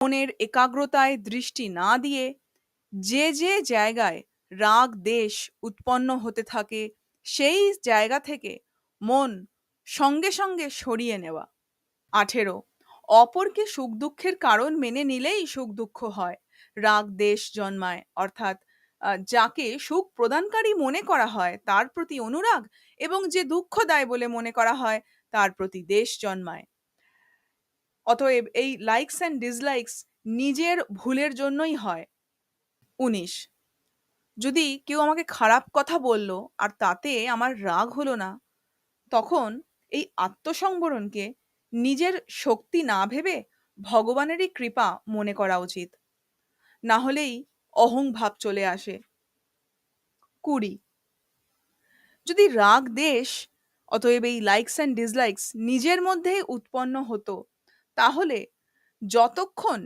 মনের একাগ্রতায় দৃষ্টি না দিয়ে যে যে জায়গায় রাগ দেশ উৎপন্ন হতে থাকে সেই জায়গা থেকে মন সঙ্গে সঙ্গে সরিয়ে নেওয়া। 18, অপরকে সুখ দুঃখের কারণ মেনে নিলেই সুখ দুঃখ হয়, রাগ দেশ জন্মায়। অর্থাৎ যাকে সুখ প্রদানকারী মনে করা হয় তার প্রতি অনুরাগ, এবং যে দুঃখ দেয় বলে মনে করা হয় তার প্রতি দেশ জন্মায়। অতএব এই লাইকস অ্যান্ড ডিসলাইকস নিজের ভুলের জন্যই হয়। 19, যদি কেউ আমাকে খারাপ কথা বলল আর তাতে আমার রাগ হলো না, তখন এই আত্মসংবরণকে নিজের শক্তি না ভেবে ভগবানেরই কৃপা মনে করা উচিত। না হলেই অহংভাব চলে আসে। 20, যদি রাগ দেশ, অতএব এই লাইকস অ্যান্ড ডিসলাইকস নিজের মধ্যে উৎপন্ন হতো, তাহলে যতক্ষণ